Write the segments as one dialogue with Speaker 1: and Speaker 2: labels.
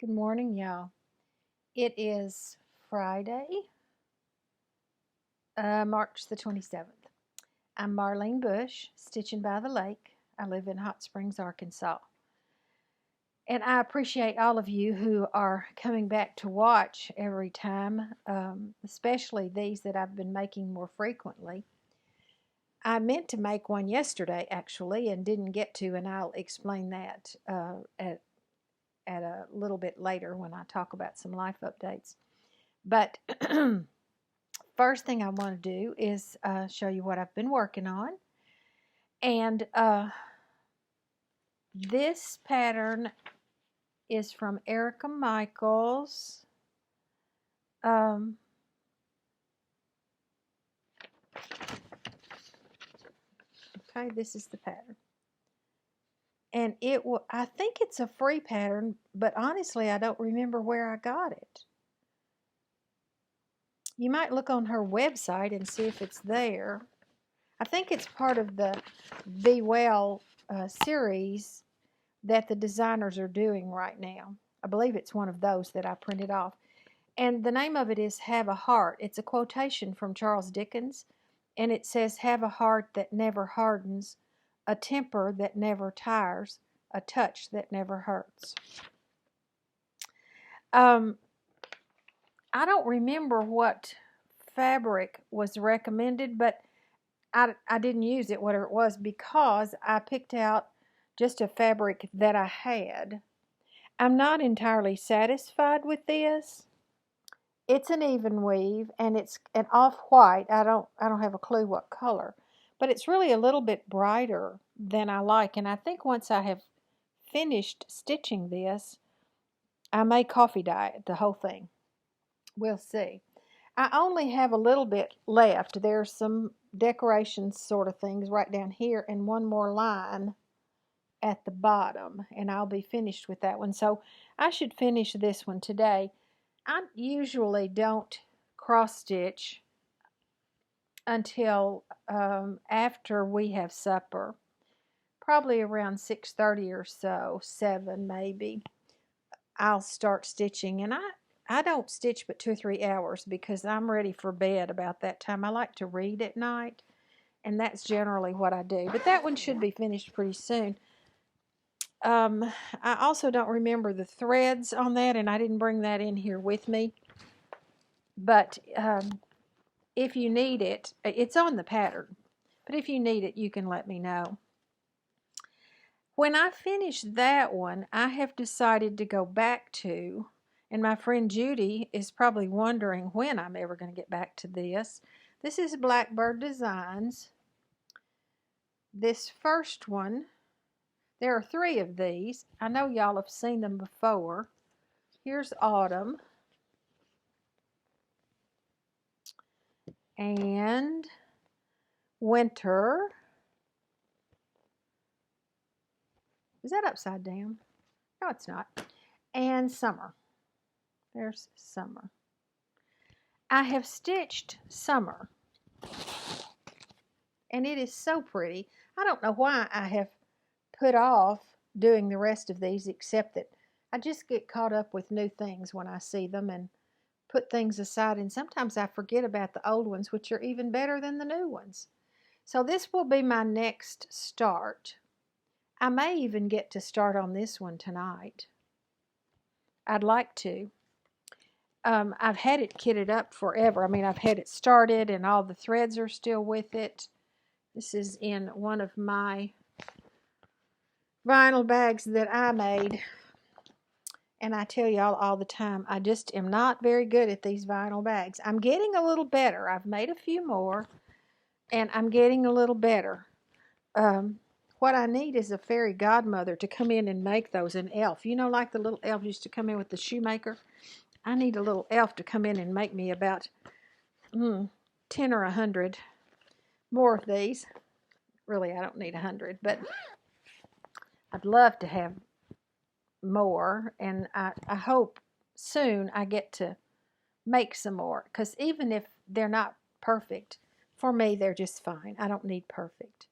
Speaker 1: Good morning, y'all. It is Friday, March the 27th. I'm Marlene Bush, stitching by the lake. I live in Hot Springs, Arkansas. And I appreciate all of you who are coming back to watch every time, especially these that I've been making more frequently. I meant to make one yesterday, actually, and didn't get to, and I'll explain that at a little bit later when I talk about some life updates. But first thing I want to do is show you what I've been working on. And this pattern is from Erica Michaels. Okay, this is the pattern. And I think it's a free pattern, but honestly, I don't remember where I got it. You might look on her website and see if it's there. I think it's part of the Be Well series that the designers are doing right now. I believe it's one of those that I printed off. And the name of it is Have a Heart. It's a quotation from Charles Dickens, and it says, have a heart that never hardens, a temper that never tires, a touch that never hurts. I don't remember what fabric was recommended, but I didn't use it, whatever it was, because I picked out just a fabric that I had. I'm not entirely satisfied with this. It's an even weave, and it's an off-white. I don't have a clue what color, but it's really a little bit brighter than I like. And I think once I have finished stitching this, I may coffee dye it, the whole thing. We'll see. I only have a little bit left. There's some decorations sort of things right down here, and one more line at the bottom, and I'll be finished with that one. So I should finish this one today. I usually don't cross stitch until after we have supper, probably around 6:30 or so, 7 maybe. I'll start stitching, and I don't stitch but 2 or 3 hours because I'm ready for bed about that time. I like to read at night, and that's generally what I do. But that one should be finished pretty soon. I also don't remember the threads on that, and I didn't bring that in here with me. But if you need it, it's on the pattern. But if you need it, you can let me know. When I finish that one, I have decided to go back to, and my friend Judy is probably wondering when I'm ever going to get back to this. This is Blackbird Designs. This first one, there are 3 of these. I know y'all have seen them before. Here's Autumn. And Winter. Is that upside down? No, it's not. And Summer. There's Summer. I have stitched Summer, and it is so pretty. I don't know why I have put off doing the rest of these, except that I just get caught up with new things when I see them and put things aside, and sometimes I forget about the old ones, which are even better than the new ones. So this will be my next start. I may even get to start on this one tonight. I'd like to. I've had it kitted up forever. I mean, I've had it started and all the threads are still with it. This is in one of my vinyl bags that I made. And I tell y'all all the time, I just am not very good at these vinyl bags. I'm getting a little better. I've made a few more, and I'm getting a little better. What I need is a fairy godmother to come in and make those, an elf. You know, like the little elf used to come in with the shoemaker? I need a little elf to come in and make me about 10 or 100 more of these. Really, I don't need 100, but I'd love to have more, and I hope soon I get to make some more, because even if they're not perfect, for me, they're just fine. I don't need perfect.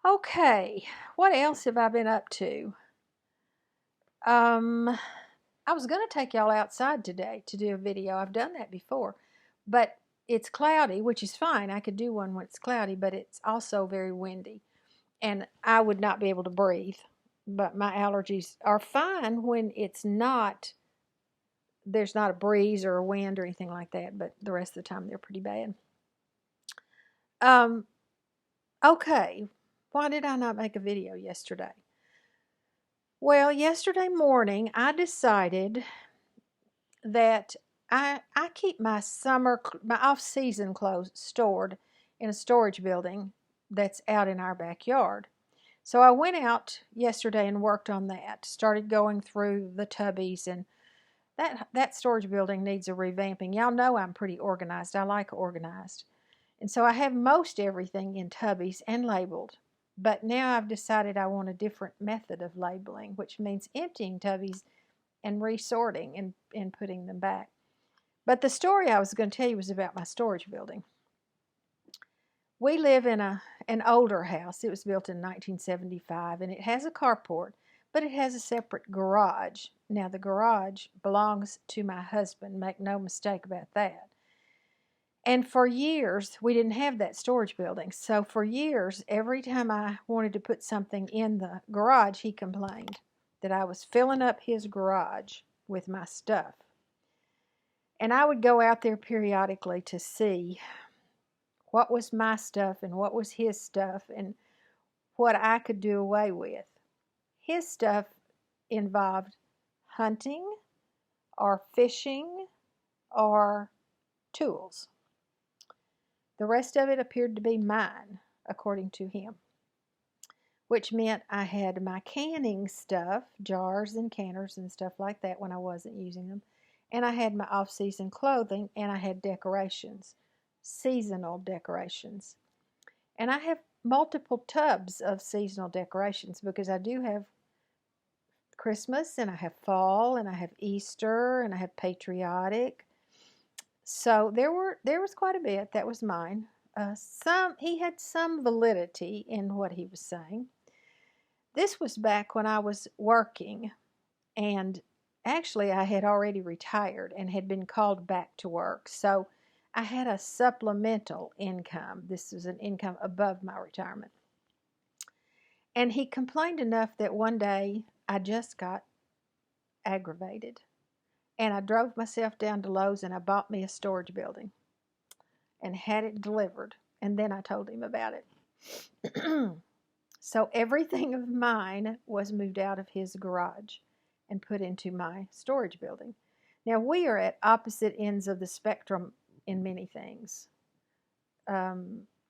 Speaker 1: Okay, what else have I been up to? I was going to take y'all outside today to do a video. I've done that before, but it's cloudy, which is fine. I could do one when it's cloudy, but it's also very windy, and I would not be able to breathe. But my allergies are fine when there's not a breeze or a wind or anything like that, but the rest of the time they're pretty bad. Okay, why did I not make a video yesterday? Well, yesterday morning I decided that I keep my off-season clothes stored in a storage building that's out in our backyard. So I went out yesterday and worked on that. Started going through the tubbies, and that storage building needs a revamping. Y'all know I'm pretty organized. I like organized. And so I have most everything in tubbies and labeled. But now I've decided I want a different method of labeling, which means emptying tubbies and resorting and putting them back. But the story I was going to tell you was about my storage building. We live in an older house. It was built in 1975, and it has a carport, but it has a separate garage. Now, the garage belongs to my husband. Make no mistake about that. And for years, we didn't have that storage building. So for years, every time I wanted to put something in the garage, he complained that I was filling up his garage with my stuff. And I would go out there periodically to see what was my stuff and what was his stuff and what I could do away with. His stuff involved hunting or fishing or tools. The rest of it appeared to be mine, according to him, which meant I had my canning stuff, jars and canners and stuff like that when I wasn't using them, and I had my off-season clothing, and I had decorations, seasonal decorations. And I have multiple tubs of seasonal decorations because I do have Christmas, and I have fall, and I have Easter, and I have patriotic. So there was quite a bit. That was mine. He had some validity in what he was saying. This was back when I was working, and actually I had already retired and had been called back to work. So I had a supplemental income. This was an income above my retirement. And he complained enough that one day I just got aggravated. And I drove myself down to Lowe's and I bought me a storage building and had it delivered. And then I told him about it. So everything of mine was moved out of his garage and put into my storage building. Now, we are at opposite ends of the spectrum in many things.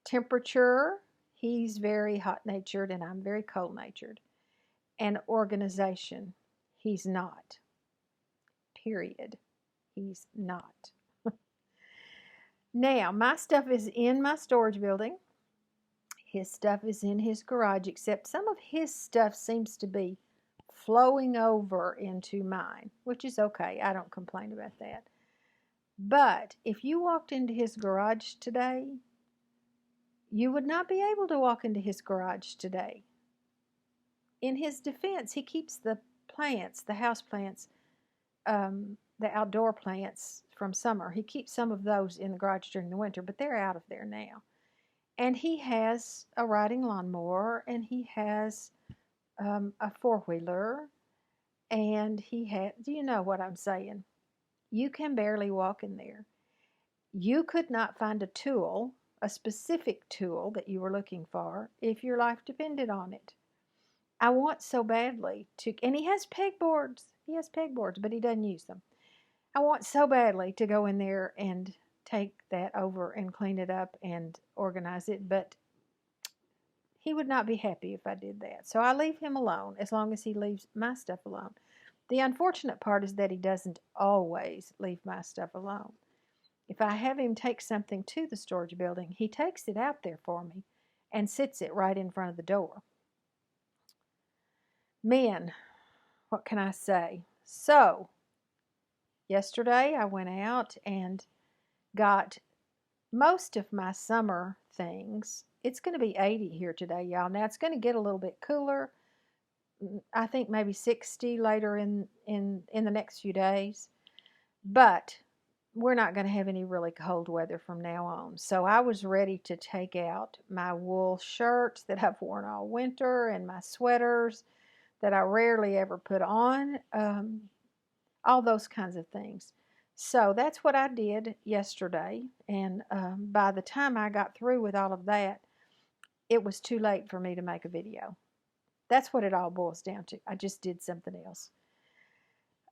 Speaker 1: Temperature, he's very hot-natured and I'm very cold-natured. And organization, he's not. Period. He's not. Now, my stuff is in my storage building. His stuff is in his garage, except some of his stuff seems to be flowing over into mine, which is okay. I don't complain about that. But if you walked into his garage today, you would not be able to walk into his garage today. In his defense, he keeps the plants, the house plants, the outdoor plants from summer. He keeps some of those in the garage during the winter, but they're out of there now. And he has a riding lawnmower, and he has a four-wheeler, and do you know what I'm saying? You can barely walk in there. You could not find a tool, a specific tool that you were looking for, if your life depended on it. I want so badly and he has pegboards. He has pegboards, but he doesn't use them. I want so badly to go in there and take that over and clean it up and organize it, but he would not be happy if I did that. So I leave him alone as long as he leaves my stuff alone. The unfortunate part is that he doesn't always leave my stuff alone. If I have him take something to the storage building, he takes it out there for me and sits it right in front of the door. Men, what can I say? So, yesterday I went out and got most of my summer things. It's going to be 80 here today, y'all. Now, it's going to get a little bit cooler, I think maybe 60 later in the next few days. But we're not going to have any really cold weather from now on. So I was ready to take out my wool shirts that I've worn all winter and my sweaters that I rarely ever put on, all those kinds of things. So that's what I did yesterday. And by the time I got through with all of that, it was too late for me to make a video. That's what it all boils down to. I just did something else.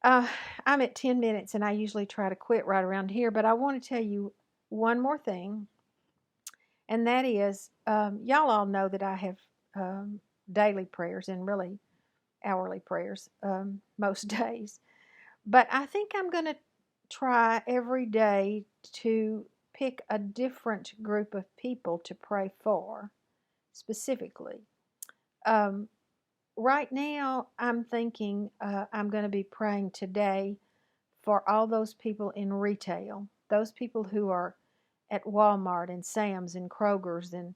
Speaker 1: Uh, I'm at 10 minutes and I usually try to quit right around here, but I want to tell you one more thing, and that is y'all all know that I have daily prayers and really hourly prayers most days. But I think I'm going to try every day to pick a different group of people to pray for specifically. Right now, I'm thinking I'm going to be praying today for all those people in retail, those people who are at Walmart and Sam's and Kroger's and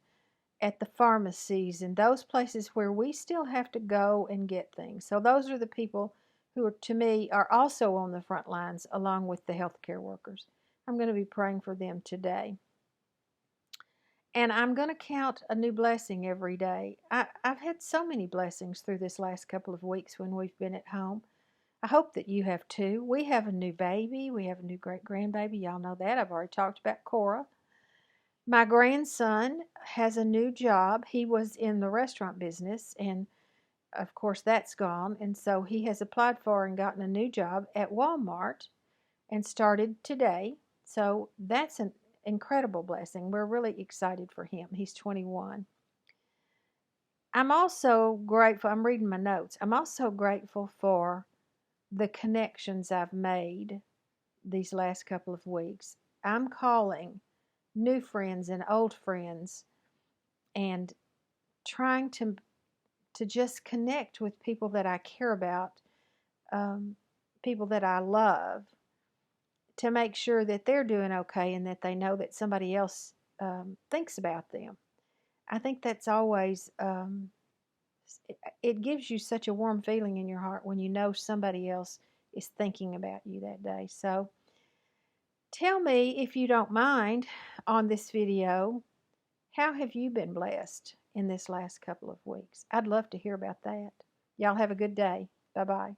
Speaker 1: at the pharmacies and those places where we still have to go and get things. So those are the people who are, to me, are also on the front lines along with the healthcare workers. I'm going to be praying for them today. And I'm going to count a new blessing every day. I've had so many blessings through this last couple of weeks when we've been at home. I hope that you have too. We have a new baby. We have a new great-grandbaby. Y'all know that. I've already talked about Cora. My grandson has a new job. He was in the restaurant business, and of course that's gone. And so he has applied for and gotten a new job at Walmart and started today. So that's an incredible blessing. We're really excited for him. He's 21. I'm also grateful. I'm reading my notes. I'm also grateful for the connections I've made these last couple of weeks. I'm calling new friends and old friends and trying to just connect with people that I care about, people that I love, to make sure that they're doing okay and that they know that somebody else thinks about them. I think that's always, it gives you such a warm feeling in your heart when you know somebody else is thinking about you that day. So tell me, if you don't mind, on this video, how have you been blessed in this last couple of weeks? I'd love to hear about that. Y'all have a good day. Bye-bye.